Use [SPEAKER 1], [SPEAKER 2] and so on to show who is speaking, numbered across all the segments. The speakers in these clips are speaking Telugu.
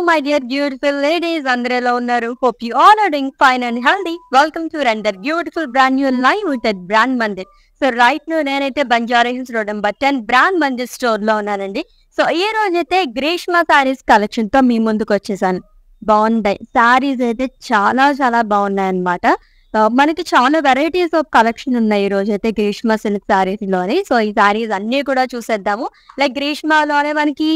[SPEAKER 1] my dear beautiful ladies, Andrela Unnaru. Hope you all are doing fine and healthy. Welcome to another beautiful brand new live with at Brand Mandir. So right now నేనైతే Banjara hills road number 10 brand Mandir store లో ఉన్నానండి. సో ఈ రోజైతే గ్రీష్మ సారీస్ కలెక్షన్ తో మీ ముందుకు వచ్చేసాను. బాగున్నాయి సారీస్ అయితే చాలా చాలా బాగున్నాయి అన్నమాట. మనకి చాలా వెరైటీస్ ఆఫ్ కలెక్షన్ ఉన్నాయి ఈ రోజు అయితే గ్రీష్మ సిల్క్ సారీస్ లోని. సో ఈ సారీస్ అన్ని కూడా చూసేద్దాము. లైక్ గ్రీష్మలోనే మనకి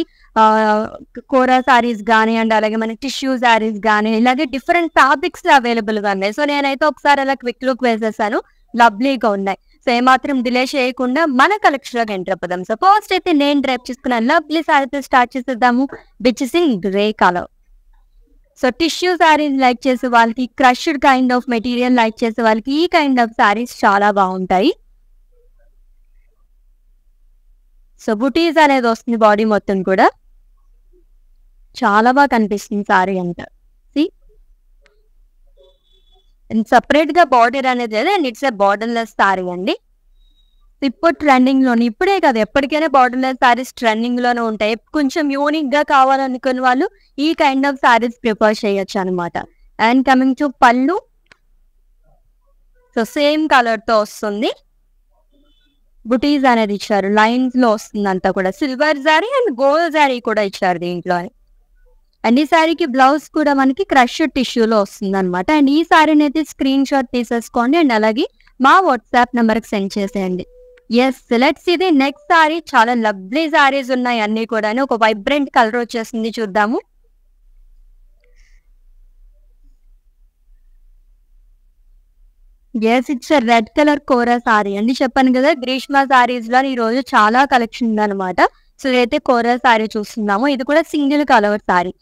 [SPEAKER 1] కోరా సారీస్ కానీ అండ్ అలాగే మనకి టిష్యూ సారీస్ కానీ ఇలాగే డిఫరెంట్ ఫ్యాబ్రిక్స్ అవైలబుల్ గా ఉన్నాయి. సో నేనైతే ఒకసారి అలా క్విక్ లుక్ వేసేసాను. లవ్లీగా ఉన్నాయి. సో ఏమాత్రం డిలే చేయకుండా మన కలెక్షన్ లోకి ఎంటర్ అయిపోదాం. సో ఫస్ట్ అయితే నేను డ్రైప్ చేసుకున్న లవ్లీ సారీతో స్టార్ట్ చేసేద్దాము. Which is in grey colour. So tissue saris like చేసే వాళ్ళకి, crushed kind of material like చేసే వాళ్ళకి ఈ కైండ్ ఆఫ్ సారీస్ చాలా బాగుంటాయి. సో బుటీస్ అనేది వస్తుంది బాడీ మొత్తం కూడా. చాలా బాగా కనిపిస్తుంది సారీ అంతా. సపరేట్ గా బార్డర్ అనేది and it's A borderless sorry అండి. ఇప్పుడు ట్రెండింగ్ లోని, ఇప్పుడే కాదు ఎప్పటికైనా బార్డర్లెస్ సారీస్ ట్రెండింగ్ లోనే ఉంటాయి. కొంచెం యూనిక్ గా కావాలనుకున్న వాళ్ళు ఈ కైండ్ ఆఫ్ సారీస్ ప్రిఫర్ చేయొచ్చు అనమాట. అండ్ కమింగ్ టు పళ్ళు, సో సేమ్ కలర్ తో వస్తుంది. బుటీస్ అనేది ఇచ్చారు, లైన్స్ లో వస్తుంది అంతా కూడా. Silver sorry and gold sorry కూడా ఇచ్చారు దీంట్లో. అండ్ ఈ సారీకి బ్లౌజ్ కూడా మనకి క్రష్డ్ టిష్యూలో వస్తుంది అనమాట. అండ్ ఈ సారీని అయితే స్క్రీన్ షాట్ తీసేసుకోండి అండ్ అలాగే మా వాట్సాప్ నెంబర్ కి సెండ్ చేసేయండి. ఎస్, లెట్స్ ఇది నెక్స్ట్ సారీ. చాలా లవ్లీ సారీస్ ఉన్నాయి అన్ని కూడా. ఒక వైబ్రెంట్ కలర్ వచ్చేసింది, చూద్దాము. Yes, it's red colour kora sari అండి. చెప్పాను కదా గ్రీష్మ సారీస్ లో ఈ రోజు చాలా కలెక్షన్ ఉంది అనమాట. సో ఇదైతే కోరా సారీ చూస్తున్నాము. ఇది కూడా సింగిల్ కలర్ సారీ.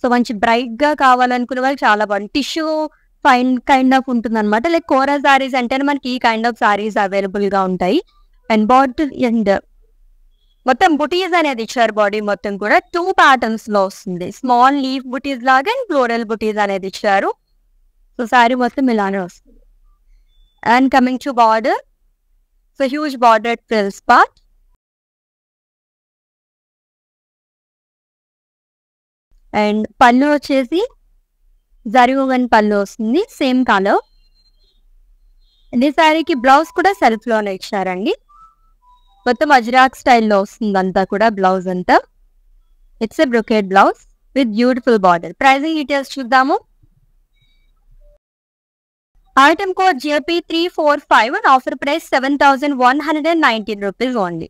[SPEAKER 1] సో మంచి బ్రైట్ గా కావాలనుకునే వాళ్ళు చాలా బాగుంది. టిష్యూ ఫైన్ కైండ్ ఆఫ్ ఉంటుంది అనమాట. లైక్ కోరా సారీస్ అంటేనే మనకి ఈ కైండ్ ఆఫ్ సారీస్ అవైలబుల్ గా ఉంటాయి. అండ్ బాటిల్ అండ్ మొత్తం బుటీస్ అనేది ఇచ్చారు. బాడీ మొత్తం కూడా 2 ప్యాటర్న్స్ లో వస్తుంది. స్మాల్ లీఫ్ బుటీస్ లాగా అండ్ ఫ్లోరల్ బుటీస్ అనేది ఇచ్చారు. సో సారీ మొత్తం ఇలానే వస్తుంది. And coming to border, so huge border frills part. And పళ్ళు వచ్చేసి జరీగన్ పళ్ళు వస్తుంది, సేమ్ కలర్. ఈ సారీకి బ్లౌజ్ కూడా సెల్ఫ్ లోనే ఇచ్చారండి. మొత్తం అజ్రాక్ స్టైల్లో వస్తుంది అంతా కూడా బ్లౌజ్ అంతా. It's a brocade blouse with beautiful border. Pricing details చూద్దాము. Item code JP345 and offer price 7,119 rupees only.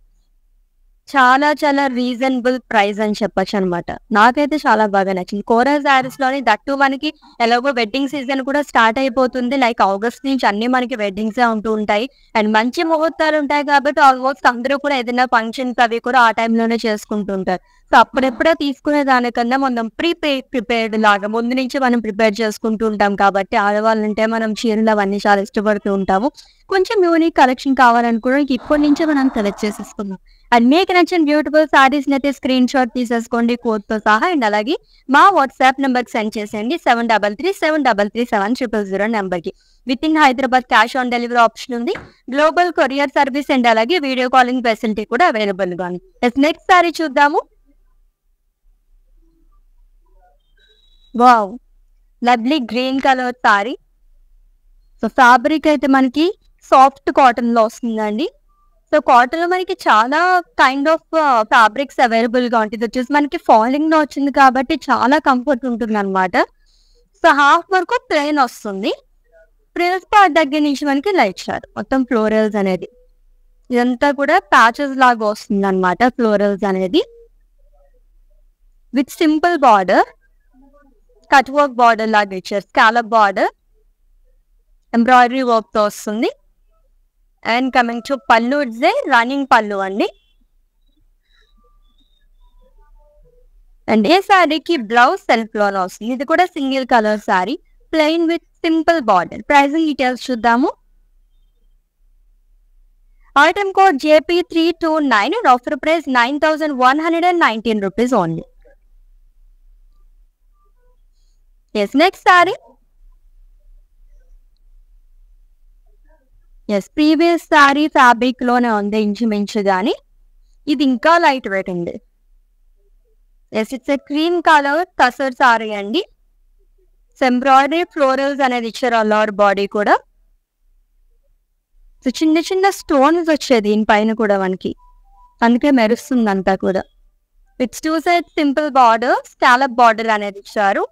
[SPEAKER 1] చాలా చాలా రీజనబుల్ ప్రైస్ అని చెప్పొచ్చు అనమాట. నాకైతే చాలా బాగా నచ్చింది. కోరా సారీస్ లోని దట్టు మనకి ఎలాగో వెడ్డింగ్ సీజన్ కూడా స్టార్ట్ అయిపోతుంది. లైక్ ఆగస్ట్ నుంచి అన్ని మనకి వెడ్డింగ్స్ ఉంటూ ఉంటాయి. అండ్ మంచి ముహూర్తాలు ఉంటాయి కాబట్టి ఆల్మోస్ట్ అందరూ కూడా ఏదైనా ఫంక్షన్స్ అవి కూడా ఆ టైంలోనే చేసుకుంటూ ఉంటారు. సో అప్పుడెప్పుడే తీసుకునే దానికన్నా మనం ప్రిపేర్డ్ లాగా ముందు నుంచి మనం ప్రిపేర్ చేసుకుంటూ ఉంటాం కాబట్టి ఆడవాళ్ళు అంటే మనం చీరలు అవన్నీ చాలా ఇష్టపడుతూ ఉంటాము. కొంచెం యూనిక్ కలెక్షన్ కావాలనుకోవడానికి ఇప్పటి నుంచే మనం సెలెక్ట్ చేసేసుకున్నాం. అండ్ మీకు నచ్చిన బ్యూటిఫుల్ సారీస్ అయితే స్క్రీన్ షాట్ తీసేసుకోండి కోడ్ తో సహా. అండ్ అలాగే మా వాట్సాప్ నెంబర్ కి సెండ్ చేసేయండి 7337337000 నెంబర్ కి. With in Hyderabad cash on delivery option ఉంది. గ్లోబల్ కొరియర్ సర్వీస్ అండ్ అలాగే వీడియో కాలింగ్ ఫెసిలిటీ కూడా అవైలబుల్ గా ఉంది. నెక్స్ట్ సారీ చూద్దాము. Wow, lovely green colour sorry. So fabric అయితే మనకి సాఫ్ట్ కాటన్ లో వస్తుందండి. సో కాటన్ లో మనకి చాలా కైండ్ ఆఫ్ ఫ్యాబ్రిక్స్ అవైలబుల్ గా ఉంటుంది. వచ్చేసి మనకి ఫాలింగ్ లో వచ్చింది కాబట్టి చాలా కంఫర్ట్ ఉంటుంది అనమాట. సో హాఫ్ వరకు ప్లెయిన్ వస్తుంది. ప్రిల్స్ పార్ట్ దగ్గర నుంచి మనకి లైట్ షార్ మొత్తం ఫ్లోరల్స్ అనేది ఇదంతా కూడా ప్యాచెస్ లాగా వస్తుంది అనమాట. ఫ్లోరల్స్ అనేది with simple border, cut work border లాగా ఇచ్చారు. స్కాలప్ బార్డర్, ఎంబ్రాయిడరీ వర్క్ తో వస్తుంది. And coming to pallu, it's a running పళ్ళు అండి. అండ్ ఏ సారీకి బ్లౌజ్ సెల్ఫ్ లోనే వస్తుంది. ఇది కూడా single colour sari, plain with simple border. Pricing details చూద్దాము. Item code JP329 and offer price 9,119 rupees only. Yes, next sari. Yes, previous sari fabric లోనే ఉంది ఇంచుమించు, కానీ ఇది ఇంకా లైట్ వెయిట్ ఉంది. Yes it's cream colour tussar sari అండి. ఎంబ్రాయిడరీ ఫ్లోరల్స్ అనేది ఇచ్చారు ఆల్ ఓవర్ బాడీ కూడా. సో చిన్న చిన్న స్టోన్స్ వచ్చేది దీని పైన కూడా మనకి, అందుకే మెరుస్తుంది అంతా కూడా. It's 2 sides simple border, scallop border అనేది ఇచ్చారు.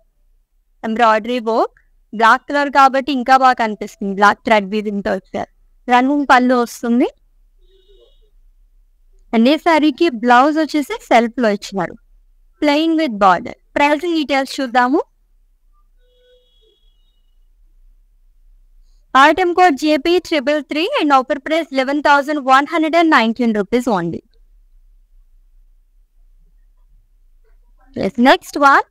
[SPEAKER 1] ఎంబ్రాయిడరీ వర్క్, బ్లాక్ కలర్ కాబట్టి ఇంకా బాగా కనిపిస్తుంది. బ్లాక్ థ్రెడ్ వీవింగ్ తో వచ్చారు. రన్నింగ్ పళ్ళు వస్తుంది. అండ్ ఈ సారీకి బ్లౌజ్ వచ్చేసి సెల్ఫ్ లో ఇచ్చినారు, plain with border. Pricing details చూద్దాము. Item code JP333 and offer price 11,119 rupees only. Next one.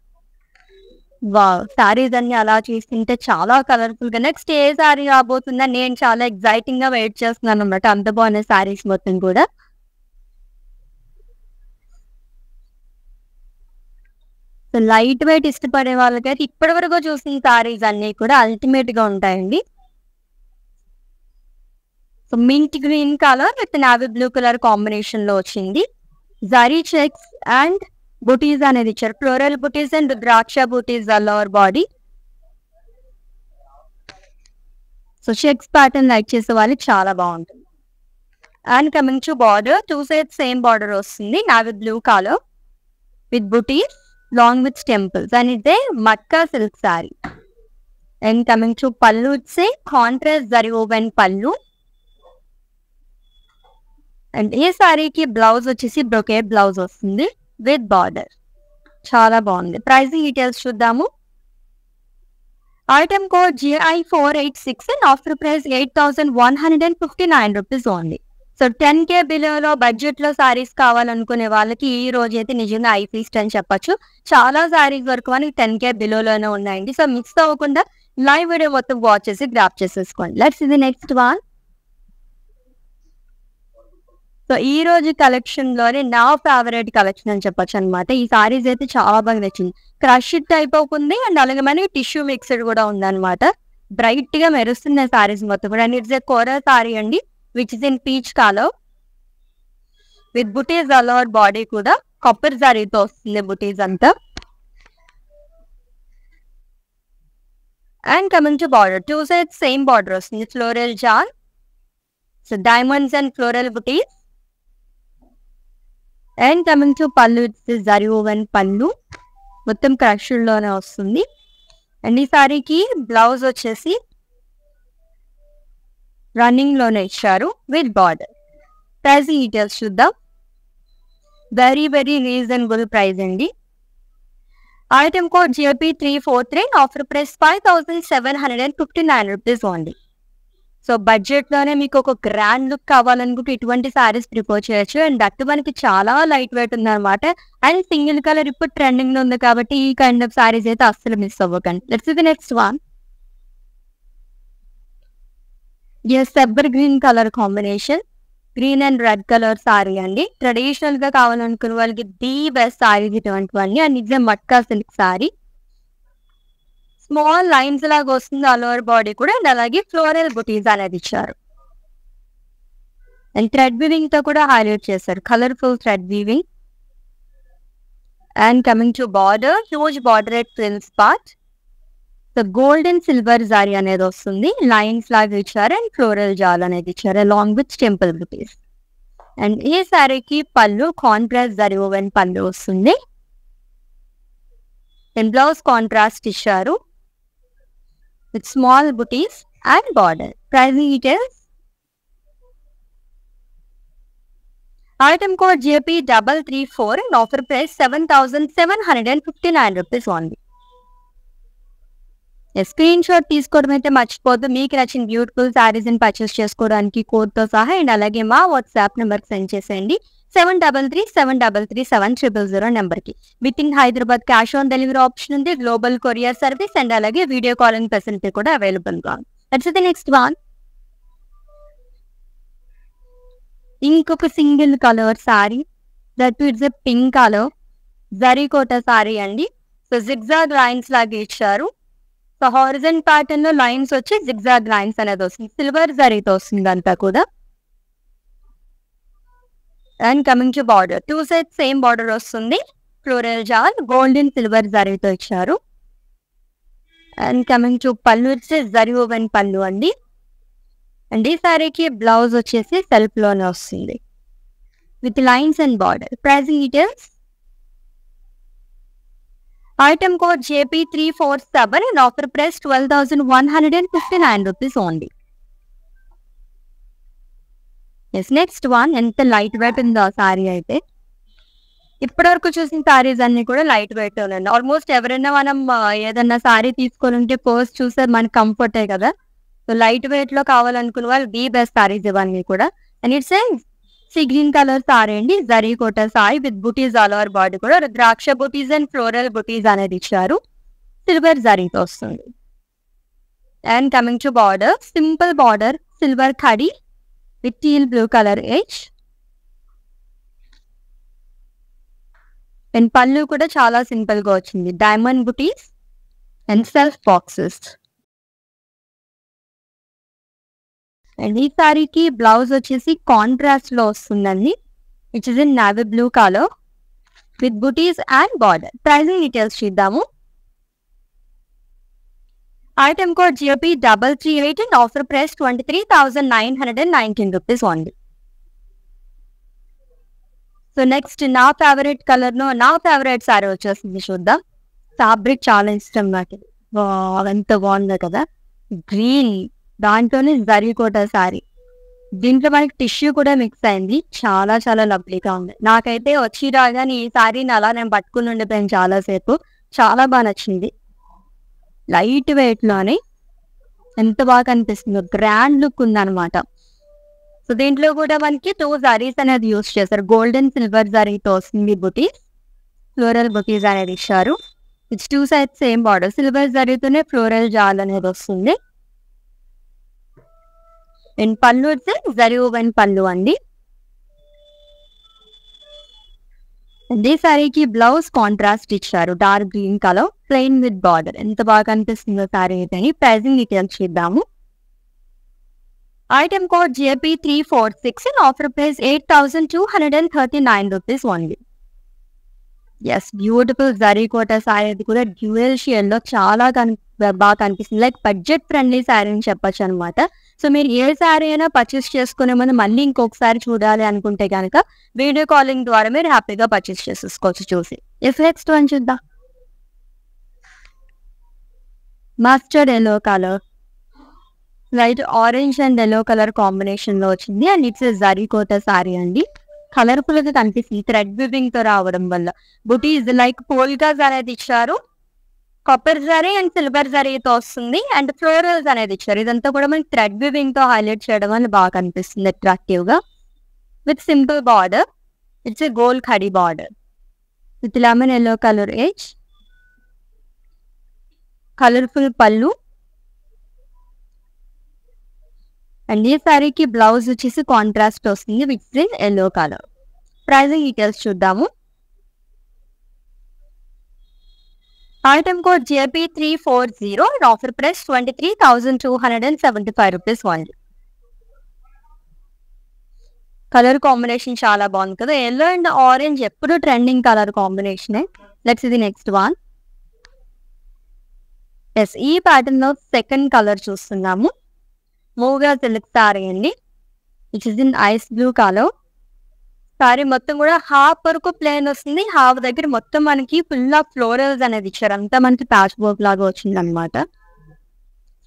[SPEAKER 1] Wow, saris అన్ని అలా చూస్తుంటే చాలా కలర్ఫుల్ గా. నెక్స్ట్ ఏ సారీ రాబోతుందా నేను చాలా ఎక్సైటింగ్ గా వెయిట్ చేస్తున్నాను అన్నమాట. అంత బాగున్నాయి సారీస్ మొత్తం కూడా. సో లైట్ వెయిట్ ఇష్టపడే వాళ్ళకైతే ఇప్పటి వరకు చూసిన సారీస్ అన్ని కూడా అల్టిమేట్ గా ఉంటాయండి. So mint green colour with navy blue colour combination లో వచ్చింది. జరీ చెక్స్ అండ్ బుటీస్ అనేది ఇచ్చారు. ఫ్లోరల్ బుటీస్ అండ్ ద్రాక్ష butis all over body. So checks pattern like చేసే వాళ్ళకి చాలా బాగుంటుంది. And coming to border, 2 sides same border వస్తుంది. Navy blue colour with butis long with temples and ఇదే మక్కా silk sari. And coming to pallu, it's contrast zari woven పళ్ళు. అండ్ ఈ సారీకి బ్లౌజ్ వచ్చేసి బ్రొకేట్ బ్లౌజ్ వస్తుంది విత్ బార్డర్. చాలా బాగుంది. ప్రైసింగ్ డీటెయిల్స్ చూద్దాము. Item code JI486 and offer price 8,159 rupees only. So 10K బిలోలో budget లో సారీస్ కావాలనుకునే వాళ్ళకి ఈ రోజు అయితే నిజంగా ఐ ఫీస్ట్ అని చెప్పొచ్చు. చాలా సారీస్ వరకు మనకి 10K బిలోలోనే ఉన్నాయండి. సో మిక్స్ అవ్వకుండా లైవ్ వీడియో మొత్తం వాచ్ చేసి గ్రాప్ చేసేసుకోండి. లెట్స్ ఇది నెక్స్ట్ వన్. సో ఈ రోజు కలెక్షన్ లోనే నా ఫేవరెట్ కలెక్షన్ అని చెప్పొచ్చు అనమాట. ఈ సారీస్ అయితే చాలా బాగా నచ్చింది. క్రష్ టైప్ అవుతుంది అండ్ అలాగే మనకి టిష్యూ మిక్స్డ్ కూడా ఉందన్నమాట. బ్రైట్ గా మెరుస్తున్న సారీస్ మొత్తం కూడా. And it's a kora sari అండి which is in peach colour with butis all over body కూడా. కాపర్ జరీతో వస్తుంది బుటీస్ అంతా. And coming to border, 2 sides same border వస్తుంది. Floral jaal, so diamonds and floral buttis. And coming to pallu, it's zari woven pallu, మొత్తం క్రష్ లోనే వస్తుంది. అండ్ ఈ సారీకి బ్లౌజ్ వచ్చేసి రన్నింగ్ లోనే ఇచ్చారు విత్ బార్డర్. ప్రైసింగ్ డీటెయిల్స్ చూద్దాం. వెరీ వెరీ రీజనబుల్ ప్రైస్ అండి. Item code JP343 offer price 5,759 rupees only. So budget లోనే మీకు ఒక గ్రాండ్ లుక్ కావాలనుకుంటే ఇటువంటి సారీస్ ప్రిఫర్ చేయొచ్చు. అండ్ దట్టు మనకి చాలా లైట్ వెయిట్ ఉందన్నమాట. అండ్ సింగిల్ కలర్ ఇప్పుడు ట్రెండింగ్ లో ఉంది కాబట్టి ఈ కైండ్ ఆఫ్ సారీస్ అయితే అస్సలు మిస్ అవ్వకండి. Let's the next one. Yes, ever green colour combination, green and red colour sari అండి. ట్రెడిషనల్ గా కావాలనుకునే వాళ్ళకి ది బెస్ట్ సారీస్ ఇటువంటివన్నీ. And it's matka silk sari. Small lines లాగా వస్తుంది ఆల్ ఓవర్ బాడీ కూడా. అండ్ అలాగే ఫ్లోరల్ బుటీస్ అనేది ఇచ్చారు. అండ్ థ్రెడ్ వీవింగ్ తో కూడా హైలైట్ చేశారు, colourful thread weaving. And coming to border, huge border at frills part. So gold and silver జారీ అనేది వస్తుంది. లైన్స్ లాగా ఇచ్చారు అండ్ ఫ్లోరల్ జాల్ అనేది ఇచ్చారు along with temple buttis. And ఈ సారీకి పళ్ళు కాంట్రాస్ట్ జరీ ఓవెన్ పళ్ళు వస్తుంది. అండ్ బ్లౌజ్ కాంట్రాస్ట్ ఇచ్చారు with small booties and border. Pricing details. Item code JP334 and offer price 7,759 rupees only. Screen shot తీసుకోవడం అయితే మర్చిపోద్దు. మీకు నచ్చిన బ్యూటిఫుల్ సారీస్ ని పర్చేస్ చేసుకోవడానికి కోడ్ తో సహా. అండ్ అలాగే మా వాట్సాప్ నెంబర్ సెండ్ చేసేయండి 7337337000 నెంబర్ కి. With in Hyderabad cash on delivery option ఉంది, గ్లోబల్ కొరియర్ సర్వీస్ అండ్ అలాగే వీడియో కాలింగ్ ఫెసిలిటీ కూడా అవైలబుల్ గా ఉంది. That's the next one. ఇంకొక single colour sari, that it's a pink colour zari కోట సారీ అండి. సో జిగ్జాగ్ లైన్స్ లాగా ఇచ్చారు. సో హారిజన్ ప్యాటర్న్ లో లైన్స్ వచ్చి జిగ్జాగ్ లైన్స్ అనేది వస్తుంది. సిల్వర్ జరీతో వస్తుంది అంతా కూడా. And coming to border, 2 sides same border వస్తుంది. ఫ్లోరల్ జాల్ గోల్డెన్ సిల్వర్ జరీతో ఇచ్చారు. అండ్ కమింగ్ టు పళ్ళు వచ్చేసి జరీ ఓవెన్ పళ్ళు అండి. అండ్ ఈ సారీకి బ్లౌజ్ వచ్చేసి సెల్ఫ్ లోనే వస్తుంది with lines and border. Pricing details. Item code JP347 and offer price 12,159 rupees only. Yes next one. ఎంత లైట్ వెయిట్ ఉందో ఆ సారీ అయితే. ఇప్పటివరకు చూసిన సారీస్ అన్ని కూడా లైట్ వెయిట్ ఉన్నాయి. ఆల్మోస్ట్ ఎవరైనా మనం ఏదన్నా సారీ తీసుకొని ఉంటే ఫస్ట్ చూస్తే మనకి కంఫర్టే కదా. సో లైట్ వెయిట్ లో కావాలనుకున్న వాళ్ళు ది బెస్ట్ సారీస్ ఇవన్నీ కూడా. And it's sea green colour sari అండి. జరీ కోట sorry with butis all over body కూడా ద్రాక్ష బుటీస్ అండ్ ఫ్లోరల్ బుటీస్ అనేది ఇచ్చారు. సిల్వర్ జరీతో వస్తుంది. And coming to border, simple border silver khadi with teal blue colour edge. And పళ్ళు కూడా చాలా సింపుల్ గా వచ్చింది. Diamond buttis and self boxes. And ఈ సారీకి బ్లౌజ్ వచ్చేసి కాంట్రాస్ట్ లో వస్తుందండి. It is in navy blue colour with buttis and border. Pricing details చూద్దాము. Item code JP338 and offer price 23,919 rupees only. So next నా ఫేవరెట్ కలర్ లో నా ఫేవరెట్ సారీ వచ్చేసింది చూద్దాం. ఫ్యాబ్రిక్ చాలా ఇష్టం నాకు. ఎంత బాగుంది కదా. గ్రీన్ దాంట్లోనే జరీ కోట సారీ. దీంట్లో మనకి టిష్యూ కూడా మిక్స్ అయింది. చాలా చాలా లవ్లీగా ఉంది. నాకైతే వచ్చి రాగానే ఈ సారీని అలా నేను పట్టుకుని ఉండిపోయాను చాలాసేపు. చాలా బాగా నచ్చింది. లైట్ వెయిట్ లోనే ఎంత బాగా కనిపిస్తుందో. గ్రాండ్ లుక్ ఉందన్నమాట. సో దీంట్లో కూడా మనకి 2 జరీస్ అనేది యూస్ చేస్తారు. గోల్డెన్ సిల్వర్ జరీతో వస్తుంది బుటీస్. ఫ్లోరల్ బుటీస్ అనేది ఇచ్చారు. It's 2 sides same border. Silver జరీతోనే ఫ్లోరల్ జాల్ అనేది వస్తుంది. అండ్ పళ్ళు వచ్చి జరీ ఓవెన్ పళ్ళు అండి. ఈ సారీకి బ్లౌజ్ కాంట్రాస్ట్ ఇచ్చారు. Dark green colour plain with border. ఎంత బాగా కనిపిస్తుందో సారీ అయితే. ప్రైసింగ్ డీటెయిల్స్ చూద్దాము. Item code JP346 and offer price 8,239 rupees only. Yes beautiful zari కోట సారీ. అది కూడా డ్యూయల్ షేడ్ లో చాలా బాగా కనిపిస్తుంది. లైక్ బడ్జెట్ ఫ్రెండ్లీ సారీ అని చెప్పొచ్చు అనమాట. సో మీరు ఏ సారీ అయినా పర్చేస్ చేసుకునే ముందు మళ్ళీ ఇంకొకసారి చూడాలి అనుకుంటే కనుక వీడియో కాలింగ్ ద్వారా మీరు హ్యాపీగా పర్చేస్ చేసేసుకోవచ్చు చూసి. ఎస్ నెక్స్ట్ వన్ చూద్దాం. Mustard yellow colour light orange and yellow colour combination లో వచ్చింది. అండ్ ఇట్స్ జరీ కోట సారీ అండి. కలర్ఫుల్ గా కనిపిస్తుంది థ్రెడ్ వివింగ్ తో రావడం వల్ల. బుటీస్ లైక్ పోల్కాస్ అనేది ఇచ్చారు. కాపర్ జరీ అండ్ సిల్వర్ జరీతో వస్తుంది. అండ్ ఫ్లోరల్స్ అనేది ఇచ్చారు. ఇదంతా కూడా మనకి థ్రెడ్ వివింగ్ తో హైలైట్ చేయడం వల్ల బాగా కనిపిస్తుంది అట్రాక్టివ్ గా. With simple border. It's a gold khadi border with lemon yellow colour edge. Colourful pallu. And ఈ సారీకి బ్లౌజ్ వచ్చేసి కాంట్రాస్ట్ వస్తుంది with in yellow colour. Pricing details చూద్దాము. Item code JP340 and offer price 23,275 rupees only. Colour combination చాలా బాగుంది కదా. ఎల్లో అండ్ ఆరెంజ్ ఎప్పుడు ట్రెండింగ్ కలర్ కాంబినేషన్. లెట్స్ ఇది నెక్స్ట్ వన్. ఎస్ ఈ ప్యాటర్న్ లో సెకండ్ కలర్ చూస్తున్నాము. మూగా సిల్క్ సారీ అండి. It is in ice blue colour. Sorry మొత్తం కూడా హాఫ్ వరకు ప్లేన్ వస్తుంది. హాఫ్ దగ్గర మొత్తం మనకి ఫుల్ ఆఫ్ ఫ్లోరల్స్ అనేది ఇచ్చారు. అంతా మనకి ప్యాచ్ వర్క్ లాగా వచ్చింది అనమాట.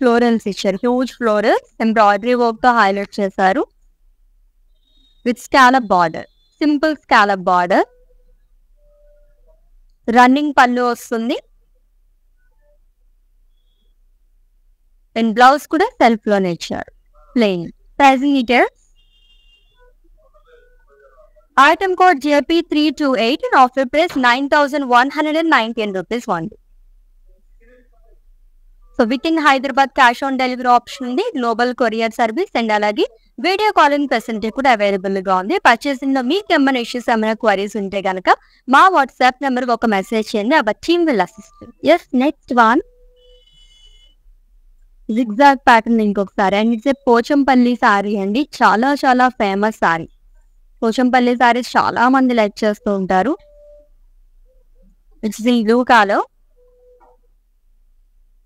[SPEAKER 1] ఫ్లోరల్స్ ఇచ్చారు. హ్యూజ్ ఫ్లోరల్స్ ఎంబ్రాయిడరీ వర్క్ తో హైలైట్ చేశారు. With scallop border. Simple scallop border. Running పళ్ళు వస్తుంది. అండ్ బ్లౌజ్ కూడా సెల్ఫ్ లోనే ఇచ్చారు plain. Pricing details. Item code JP328 and offer price 9,119 rupees only. So with in Hyderabad cash on delivery option ఉంది. గ్లోబల్ కొరియర్ సర్వీస్ అండ్ అలాగే వీడియో కాలింగ్ ఫెసిలిటీ కూడా అవైలబుల్ గా ఉంది. పర్చేసింగ్ లో మీకు ఏమైనా ఇష్యూస్ ఏమైనా క్వరీస్ ఉంటే కనుక మా వాట్సాప్ నెంబర్ ఒక మెసేజ్ చేయండి. Our team will assist. Yes next one. Zigzag pattern ఇంకొకసారి. And it's a Pochampally sari అండి. చాలా చాలా ఫేమస్ సారీ. పోచంపల్లి సారీస్ చాలా మంది లైక్ చేస్తూ ఉంటారు. Which is in blue colour.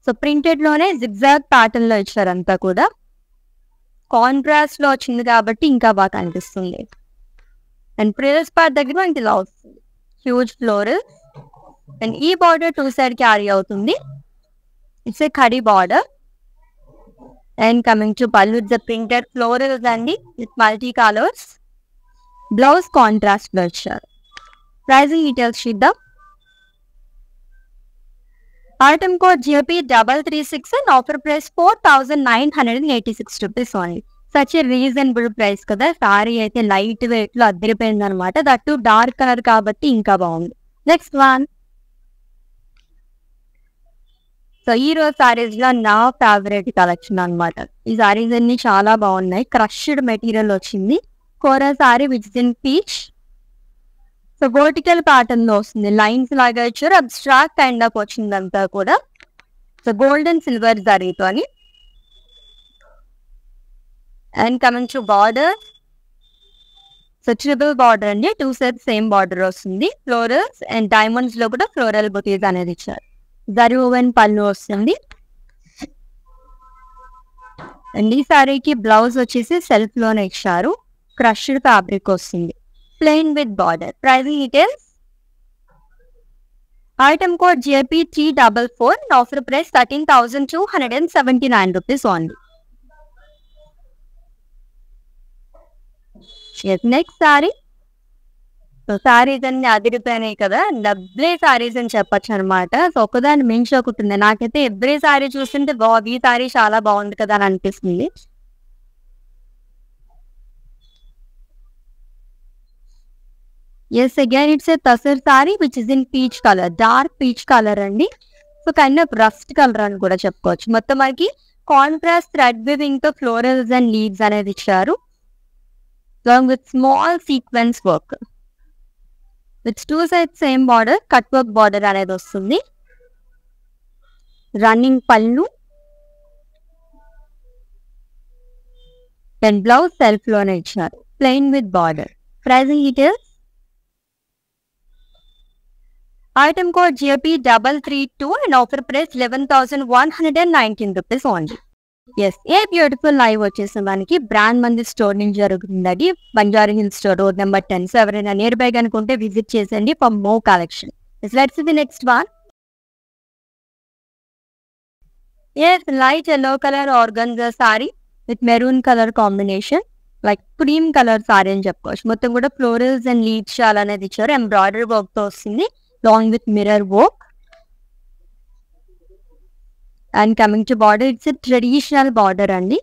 [SPEAKER 1] So printed లోనే జిగ్జాగ్ ప్యాటర్న్ లో ఇచ్చారు అంతా కూడా. కాంట్రాస్ట్ లో వచ్చింది కాబట్టి ఇంకా బాగా కనిపిస్తుంది. అండ్ ప్రిల్స్ పార్ట్ దగ్గర మనకి ఇలా వస్తుంది, హ్యూజ్ ఫ్లోరల్. అండ్ ఈ బార్డర్ 2 సైడ్ క్యారీ అవుతుంది. It's a khadi border. And coming to pallu, it's printed florals అండి with multi colours. Blouse contrast లో ఇచ్చారు. ప్రైజింగ్ డీటెయిల్స్ చూద్దాం. Item code GP336 and offer price 4,986 rupees only. Such a reasonable price కదా. సారీ అయితే లైట్ వెయిట్ లో అద్దరిపోయింది అనమాట. దట్టు డార్క్ కలర్ కాబట్టి ఇంకా బాగుంది. Next one. సో ఈ రోజు సారీస్ లో నా ఫేవరెట్ కలెక్షన్ అనమాట. ఈ సారీస్ అన్ని చాలా బాగున్నాయి. క్రష్డ్ మెటీరియల్ వచ్చింది. Kora sari which is in peach. So vertical pattern లో వస్తుంది, లైన్స్ లాగా ఇచ్చారు. అబ్స్ట్రాక్ట్ కైండ్ ఆఫ్ వచ్చిందంతా కూడా. సో గోల్డెన్ సిల్వర్ జరీతో అని. And coming to border, so triple border అండి, 2 సైడ్ సేమ్ బార్డర్ వస్తుంది. ఫ్లోరల్స్ అండ్ డైమండ్స్ లో కూడా ఫ్లోరల్ బుటీస్ అనేది ఇచ్చారు. జరీ ఓవెన్ పళ్ళు వస్తుంది. అండ్ ఈ సారీకి బ్లౌజ్ వచ్చేసి సెల్ఫ్ లోనే ఇచ్చారు. క్రష్డ్ ఫ్యాబ్రిక్ వస్తుంది, plain with border. Pricing details. Item code JP344 and offer price 13,279 rupees only. Yes, next saree. So saris అన్ని అదిరిపోయినాయి కదా, డబ్బులే సారీస్ అని చెప్పచ్చు అనమాట. సో ఒకదాన్ని మించి ఒకటి ఉంది. నాకైతే ఎవ్రీ సారీ చూస్తుంటే ఈ సారీ చాలా బాగుంది కదా అని అనిపిస్తుంది. Yes, again it's a tasar saree which is in peach color, dark peach color అండి. So kind of rust colour అని కూడా చెప్పుకోవచ్చు. మొత్తం మనకి కాంట్రాస్ట్ థ్రెడ్ వీవింగ్ తో ఫ్లోరల్స్ అండ్ లీవ్స్ అనేది ఇచ్చారు. along with small sequence work with 2 sides same border, cut work border అనేది వస్తుంది. రన్నింగ్ పళ్ళు అండ్ బ్లౌజ్ సెల్ఫ్ లోనే ఇచ్చారు, plain with border. Pricing details. Item code JP332 and offer price 11,119 rupees only. Yes, a beautiful live వచ్చేసిన మనకి బ్రాండ్ మందిర్ స్టోర్ నుంచి జరుగుతుంది. Banjara Hills store, road number 10. So ఎవరైనా నియర్ బై అనుకుంటే విజిట్ చేసేయండి for more collection. Let's see the next one. Yes, light yellow color organza saree with maroon color combination, like cream color saree అని చెప్పుకోవచ్చు. మొత్తం కూడా ఫ్లోరల్స్ అండ్ లీవ్స్ చాలా అనేది ఇచ్చారు. ఎంబ్రాయిడరీ వర్క్ తో వస్తుంది, along with mirror work. And coming to border, it's a traditional border అండి.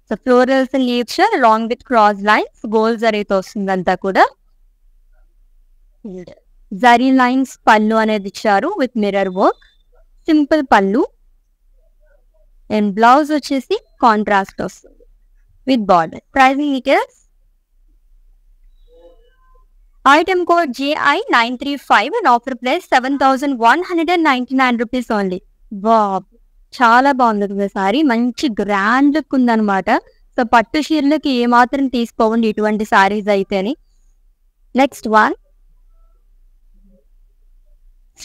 [SPEAKER 1] So florals and leaves along with cross lines, gold జరీతో వస్తుంది అంతా కూడా. జరీ లైన్స్ పళ్ళు అనేది ఇచ్చారు with mirror work. సింపుల్ పళ్ళు అండ్ బ్లౌజ్ వచ్చేసి కాంట్రాస్ట్ వస్తుంది with border. Pricing details. Item code JI935 and offer price 7,199 rupees only. Wow, చాలా బాగుంది కదా సారీ. మంచి గ్రాండ్ లుక్ ఉందన్నమాట. సో పట్టు చీరలకి ఏమాత్రం తీసుకోవండి ఇటువంటి సారీస్ అయితేని. Next one,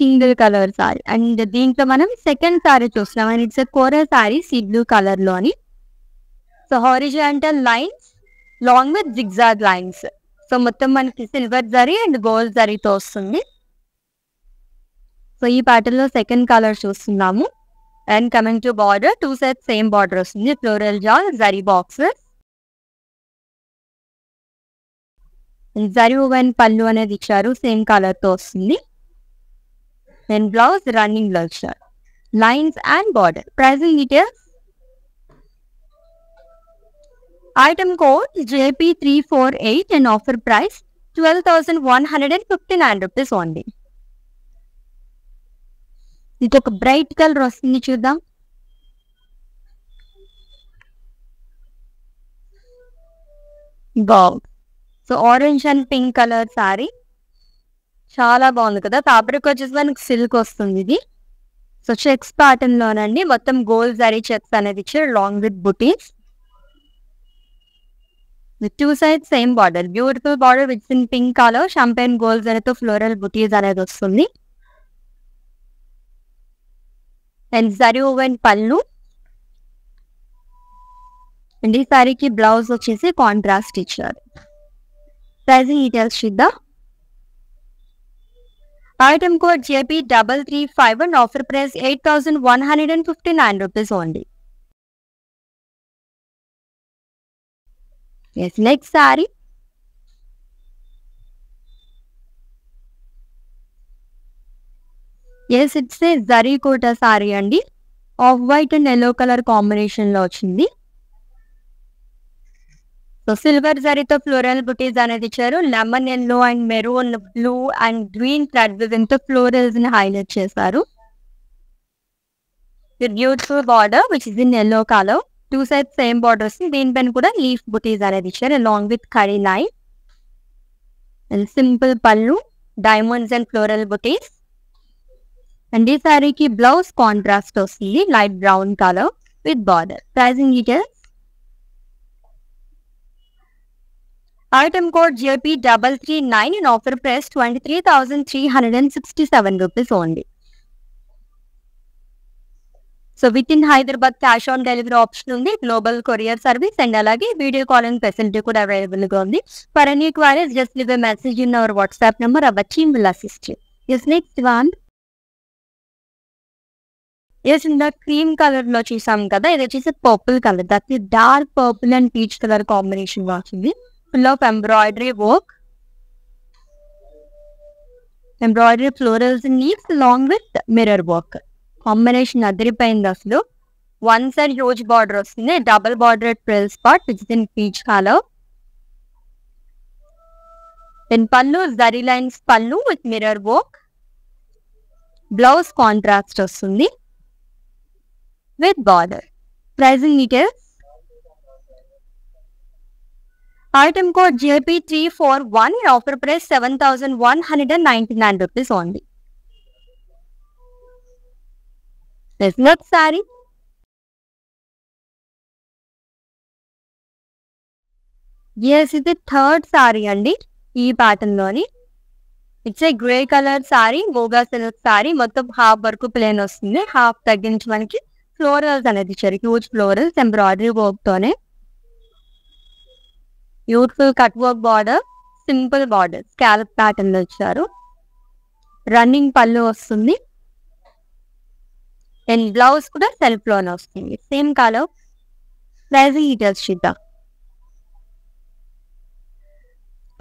[SPEAKER 1] single colour sari and దీంట్లో మనం సెకండ్ సారీ చూస్తున్నాం. And it's kora sari sea blue colour లోని. So horizontal lines long with zigzag lines. So మొత్తం మనకి సిల్వర్ జరీ అండ్ గోల్డ్ జరీతో వస్తుంది. సో ఈ ప్యాటర్న్ లో సెకండ్ కలర్ చూస్తున్నాము. And coming to border, 2 sides same border వస్తుంది. Floral jaal, zari boxes, zari woven పళ్ళు అనేది ఇచ్చారు, సేమ్ కలర్ తో వస్తుంది. అండ్ బ్లౌజ్ రన్నింగ్ లో ఇచ్చారు, lines and border. Pricing details. Item code JP348 and offer price 12,159 rupees only. ఇది ఒక బ్రైట్ కలర్ వస్తుంది, చూద్దాం. Wow, so orange and pink colour sorry చాలా బాగుంది కదా. ఫ్యాబ్రిక్ వచ్చేసి మనకి సిల్క్ వస్తుంది ఇది. సో చెక్స్ ప్యాటర్న్ లోనండి, మొత్తం గోల్డ్ జరీ చెక్స్ అనేది ఇచ్చారు లాంగ్ విత్ బుటీస్. With two side same border, beautiful border with in pink colour, champagne gold జరీతో ఫ్లోరల్ బుటీస్ అనేది వస్తుంది. అండ్ జరీ ఓవెన్ పళ్ళు. అండ్ ఈ సారీకి బ్లౌజ్ వచ్చేసి కాంట్రాస్ట్ ఇచ్చారు. ప్రైజింగ్ డీటెయిల్స్ చూద్దాం. Item code JP335 offer price 8,159 rupees only. Yes, next sari. Yes, it's a zari Kota sari అండి. Off white and yellow colour combination లో వచ్చింది. సో సిల్వర్ జరీతో ఫ్లోరల్ బుటీస్ అనేది ఇచ్చారు. Lemon yellow and maroon, blue and green thread with florals ని హైలైట్ చేశారు. Beautiful border which is in yellow colour, two side same border వస్తుంది. దీనిపైన కూడా లీఫ్ బుటీస్ అనేది ఇచ్చారు అలాంగ్ విత్ కరీ లైన్. అండ్ సింపుల్ పళ్ళు, diamonds and floral buttis. And ఈ సారీకి బ్లౌజ్ కాంట్రాస్ట్ వస్తుంది, light brown colour with border. Pricing details. Item code JP339 in offer price 23,367 rupees only. So within Hyderabad cash on delivery option ఉంది, global courier service and alage video calling facility కూడా available గా ఉంది. For any queries just leave a message in our WhatsApp number, our team will assist you. Yes, next one. Yes, in the cream color లో చూసాం కదా, ఇది వచ్చేసి purple color, that is dark purple and peach color combination లో వచ్చింది. Full of embroidery work, embroidery florals and leaves along with mirror work. Combination adripoyindi asalu. One side huge border వస్తుంది, double bordered frill spot which is in peach color. Then pallu zari lines pallu with mirror work. Blouse contrast వస్తుంది with border. Pricing details. Item code JP341 in offer price 7,199 rupees only. This next saree. Yes, ఇది థర్డ్ సారీ అండి ఈ ప్యాటర్న్ లోని. It's a grey colour sorry, Moga silk sorry. మొత్తం హాఫ్ వరకు ప్లేన్ వస్తుంది, హాఫ్ తగ్గించి మనకి ఫ్లోరల్స్ అనేది ఇచ్చారు, హ్యూజ్ ఫ్లోరల్స్ ఎంబ్రాయిడరీ వర్క్ తోనే. Beautiful cut work border, simple border scallop pattern లో ఇచ్చారు. రన్నింగ్ పళ్ళు వస్తుంది అండ్ బ్లౌజ్ కూడా సెల్ఫ్ లోనే వస్తుంది, సేమ్ కలర్. ప్రైజింగ్ డీటెయిల్స్ చూద్దాం.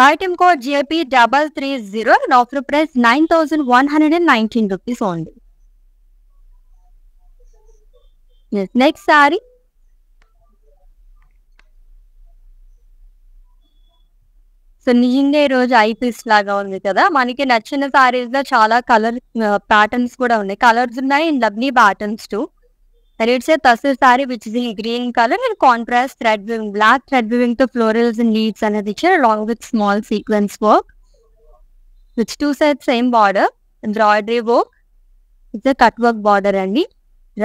[SPEAKER 1] Item code JP330 and offer price 9,119 rupees only. Yes, next saree. So నిజంగా ఈ రోజు ఐపీస్ లాగా ఉంది కదా, మనకి నచ్చిన సారీస్ లో చాలా కలర్ ప్యాటర్న్స్ కూడా ఉన్నాయి, కలర్స్ ఉన్నాయి and lovely patterns too. It's a tussar sari which is in green colour and contrast thread weaving, black thread weaving తో ఫ్లోరల్స్ అండ్ లీవ్స్ అనేది ఇచ్చారు along with small sequence work which two side same border, embroidery work. It's a cut work border అండి.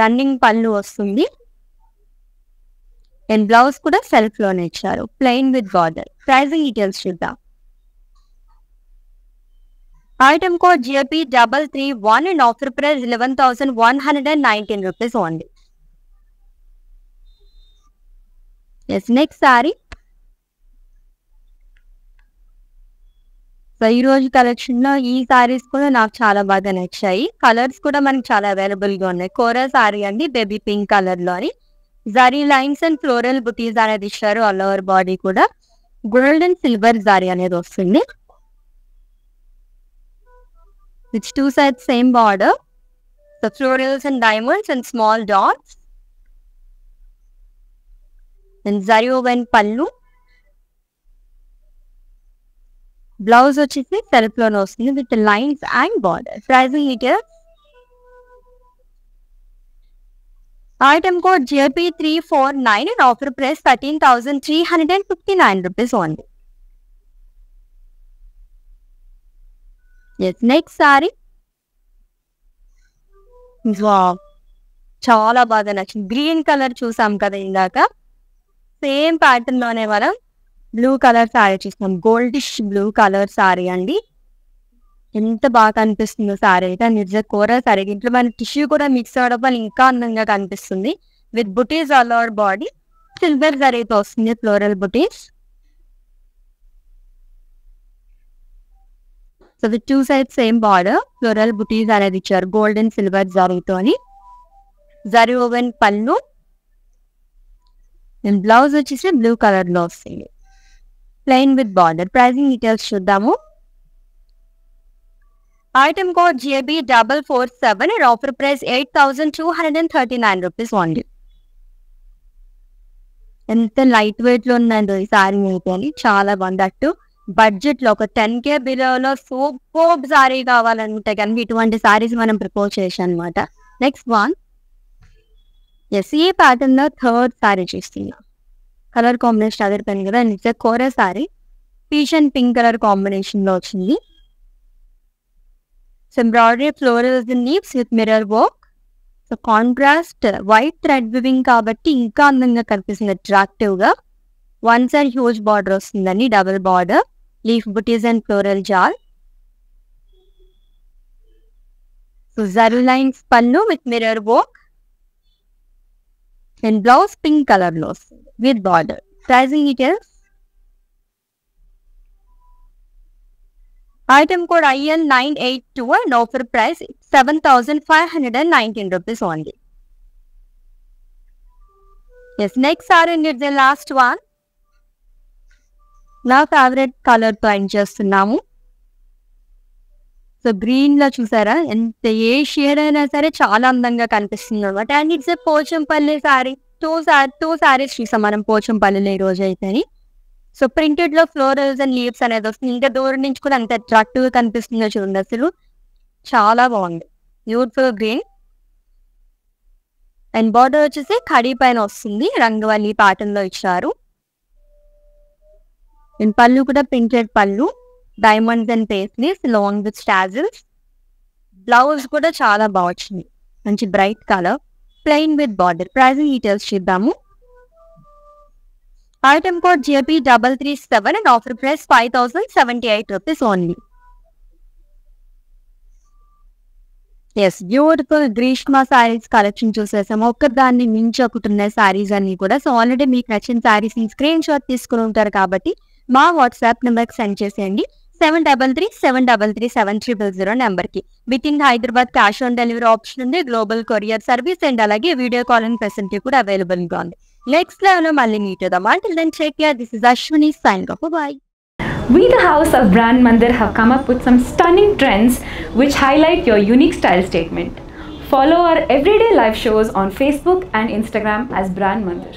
[SPEAKER 1] రన్నింగ్ పళ్ళు వస్తుంది అండ్ బ్లౌజ్ కూడా సెల్ఫ్ లోనే ఇచ్చారు, plain with border. Pricing details చూద్దాం. Item code JP331 and offer price 11,119 rupees only. Yes, next saree. So ఈ రోజు కలెక్షన్ లో ఈ సారీస్ కూడా నాకు చాలా బాగా నచ్చాయి. కలర్స్ కూడా మనకి చాలా అవైలబుల్ గా ఉన్నాయి. కోరా సారీ అండి, బేబీ పింక్ కలర్ లోని. జరీ లైన్స్ అండ్ ఫ్లోరల్ బుటీస్ అనేది ఇచ్చారు, ఆల్ ఓవర్ బాడీ కూడా గోల్డ్ అండ్ సిల్వర్ జరీ అనేది వస్తుంది. Which two side same border, the florals and diamonds and small dots and zari woven పళ్ళు. బ్లౌజ్ వచ్చేసి సెల్ఫ్ లోనే వస్తుంది with lines and border. Pricing details. Item code JP349 and offer price 13,359 rupees only. Yes, next saree. Wow, చాలా బాగా నచ్చింది. గ్రీన్ కలర్ చూసాం కదా ఇందాక, సేమ్ ప్యాటర్న్ లోనే మనం బ్లూ కలర్ సారీ చూస్తున్నాం, గోల్డిష్ బ్లూ కలర్ సారీ అండి. ఎంత బాగా కనిపిస్తుందో సారీ అయితే, నిజ కూర సారీ. ఇంట్లో మన టిష్యూ కూడా మిక్స్ అవడం వల్ల ఇంకా అందంగా కనిపిస్తుంది. With butis all over body, silver జరీతో వస్తుంది ఫ్లోరల్ బుటీస్. So with two side same border, floral బుటీస్ అనేది ఇచ్చారు గోల్డ్ అండ్ సిల్వర్ జరీతో అని. జరీ ఓవెన్ పళ్ళు అండ్ బ్లౌజ్ వచ్చేసి బ్లూ కలర్ లో వస్తుంది, plain with border. Pricing details చూద్దాము. Item code JB447 and offer price 8,239 rupees only. ఎంత లైట్ వెయిట్ లో ఉందండి ఈ సారీ అయితే అని, చాలా బాగుంది. అట్టు బడ్జెట్ లో ఒక 10K బిలోలో సూపర్ సారీ కావాలనుకుంటే కనుక ఇటువంటి సారీస్ మనం ప్రపోజ్ చేసాం అనమాట. నెక్స్ట్ వన్, ఎస్ ఈ ప్యాటర్న్ లో థర్డ్ సారీ చూస్తున్నాం. కలర్ కాంబినేషన్ అదిరిపోయింది కదా, నిజ కోర sari peach and pink colour combination లో వచ్చింది. So embroidery florals and leaves with mirror work. So contrast white thread weaving కాబట్టి ఇంకా అందంగా కనిపిస్తుంది అట్రాక్టివ్ గా. వన్ సైడ్ హ్యూజ్ బార్డర్ వస్తుందండి, డబుల్ బార్డర్, లీఫ్ బుటీస్ అండ్ ఫ్లోరల్ జాల్. సో జరీ లైన్స్ పళ్ళు with mirror work and blouse pink colour లో వస్తుంది with border. Pricing details. Item code IN982 and offer price 7,519 rupees only. Yes next sari it's the last one. నా ఫేవరెట్ కలర్ తో ఎండ్ చేస్తున్నాము. సో గ్రీన్ లో చూసారా, ఎంత ఏ షేడ్ అయినా సరే చాలా అందంగా కనిపిస్తుంది అనమాట. And it's a Pochampally sari. Two saris చూసాం మనం పోచంపల్లిలో ఈ రోజు అయితే. సో ప్రింటెడ్ లో ఫ్లోరల్స్ అండ్ లీవ్స్ అనేది వస్తుంది. ఇంకా దూరం నుంచి కూడా అంత అట్రాక్టివ్ గా కనిపిస్తుందో చూడండి, అసలు చాలా బాగుంది. బ్యూటిఫుల్ గ్రీన్ అండ్ బార్డర్ వచ్చేసి ఖడీ పైన వస్తుంది, రంగవల్లి ప్యాటర్న్ లో ఇచ్చారు. అండ్ పళ్ళు కూడా ప్రింటెడ్ పళ్ళు, diamonds and paisleys long with స్టాజిల్స్. బ్లౌజ్ కూడా చాలా బాగా వచ్చింది, మంచి bright colour, plain with border. Pricing details చూద్దాము. Item code JB337 and offer price 5,078 rupees only. Yes beautiful Greeshma saris collection చూసేసాము. ఒక్కదాన్ని మించి ఒకటి ఉన్నాయి సారీస్ అన్ని కూడా. సో ఆల్రెడీ మీకు నచ్చిన సారీస్ స్క్రీన్ షాట్ తీసుకుని ఉంటారు కాబట్టి మా వాట్సాప్ నెంబర్కి సెండ్ చేసేయండి. 7337337300 నెంబర్కి. With in Hyderabad cash on delivery option ఉంది, గ్లోబల్ కొరియర్ సర్వీస్ అండ్ అలాగే వీడియో కాల్ అండ్ ఫెసిలిటీ కూడా అవైలబుల్ గా ఉంది. నెక్స్ట్ లైవ్లో మళ్ళీ మీట్ అవుదాం. Until then, take care. This is Ashwini signing off. Bye.
[SPEAKER 2] We, the House of Brand Mandir, have come up with some stunning trends which highlight your unique style statement. Follow our everyday live shows on Facebook and Instagram as Brand Mandir.